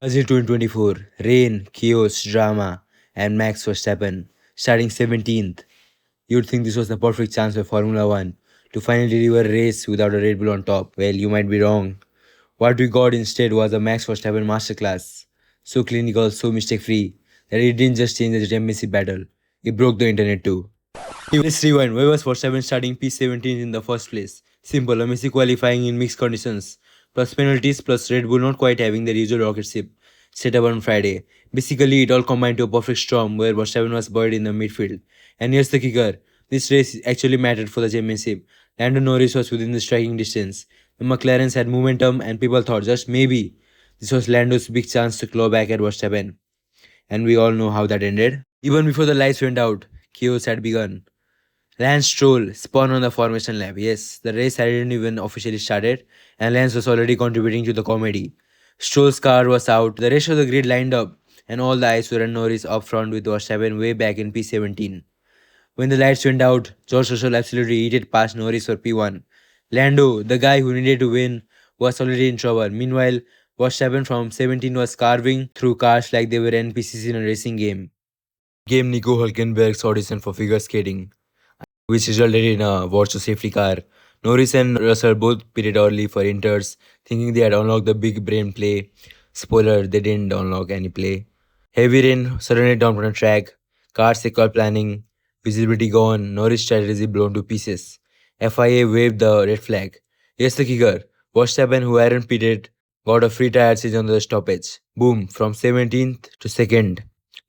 Brazil 2024, rain, chaos, drama, and Max Verstappen starting 17th. You'd think this was the perfect chance for Formula One to finally deliver a race without a Red Bull on top. Well, you might be wrong. What we got instead was a Max Verstappen masterclass. So clinical, so mistake free, that it didn't just change the championship battle, it broke the internet too. Let's rewind. Why was Verstappen starting P17 in the first place? Simple, a Messi qualifying in mixed conditions, plus penalties, plus Red Bull not quite having their usual rocket ship set up on Friday. Basically, it all combined to a perfect storm where Verstappen was buried in the midfield. And here's the kicker, this race actually mattered for the championship. Lando Norris was within the striking distance. The McLarens had momentum, and people thought just maybe this was Lando's big chance to claw back at Verstappen. And we all know how that ended. Even before the lights went out, chaos had begun. Lance Stroll spun on the formation lap. Yes, the race hadn't even officially started, and Lance was already contributing to the comedy. Stroll's car was out, the rest of the grid lined up, and all the eyes were on Norris up front with Verstappen way back in P17. When the lights went out, George Russell absolutely heated past Norris for P1. Lando, the guy who needed to win, was already in trouble. Meanwhile, Verstappen from 17 was carving through cars like they were NPCs in a racing game. Game Nico Hülkenberg's audition for figure skating, which resulted in a virtual safety car. Norris and Russell both pitted early for inters, thinking they had unlocked the big brain play. Spoiler, they didn't unlock any play. Heavy rain suddenly dumped on the track, cars recall planning, visibility gone, Norris strategy blown to pieces. FIA waved the red flag. Here's the kicker, Verstappen, who hadn't pitted, got a free tire change on the stoppage. Boom, from 17th to 2nd.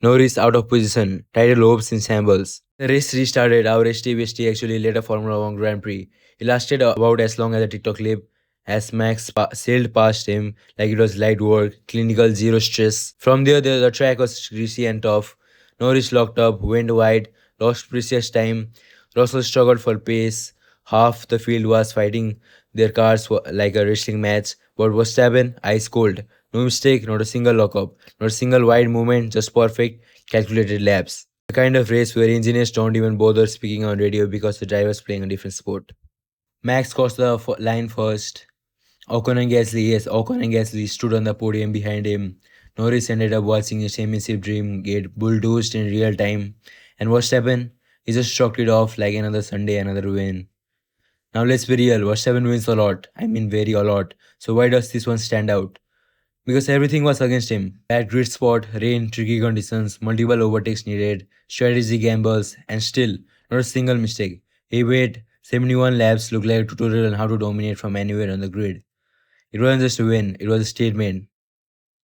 Norris out of position, title hopes in shambles. The race restarted. Our HTBST actually led a Formula One Grand Prix. It lasted about as long as a TikTok clip, as Max sailed past him like it was light work, clinical, zero stress. From there, the track was greasy and tough. Norris locked up, went wide, lost precious time. Russell struggled for pace. Half the field was fighting their cars like a wrestling match, but Verstappen, ice cold. No mistake, not a single lockup, not a single wide movement, just perfect, calculated laps. The kind of race where engineers don't even bother speaking on radio because the driver's playing a different sport. Max crossed the line first. Ocon and Gasly stood on the podium behind him. Norris ended up watching his championship dream get bulldozed in real time. And Verstappen, he just chalked it off like another Sunday, another win. Now let's be real, Verstappen wins a lot. I mean very a lot. So why does this one stand out? Because everything was against him. Bad grid spot, rain, tricky conditions, multiple overtakes needed, strategy gambles, and still, not a single mistake. He made 71 laps look like a tutorial on how to dominate from anywhere on the grid. It wasn't just a win, it was a statement.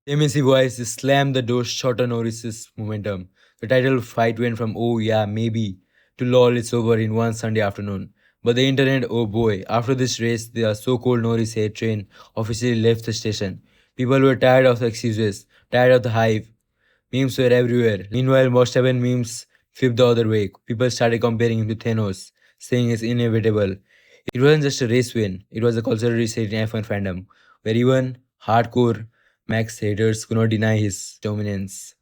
Championship wise, he slammed the door shut on Norris's momentum. The title fight went from oh yeah, maybe, to lol, it's over in one Sunday afternoon. But the internet, oh boy, after this race, the so-called Norris hate train officially left the station. People were tired of the excuses, tired of the hype. Memes were everywhere. Meanwhile, Verstappen memes flipped the other way. People started comparing him to Thanos, saying it's inevitable. It wasn't just a race win, it was a cultural reset in F1 fandom, where even hardcore Max haters could not deny his dominance.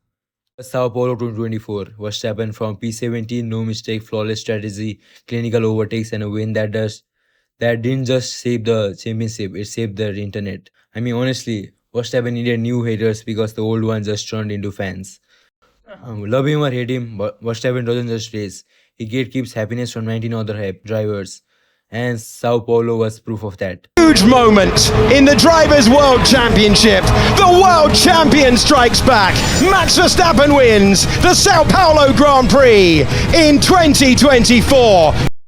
São Paulo 2024, Verstappen from P17, no mistake, flawless strategy, clinical overtakes, and a win that didn't just save the championship, it saved the internet. I mean, honestly, Verstappen needed new haters because the old ones just turned into fans. Love him or hate him, but Verstappen doesn't just race. He gatekeeps happiness from 19 other drivers. And Sao Paulo was proof of that. Huge moment in the Drivers' World Championship. The world champion strikes back. Max Verstappen wins the São Paulo Grand Prix in 2024.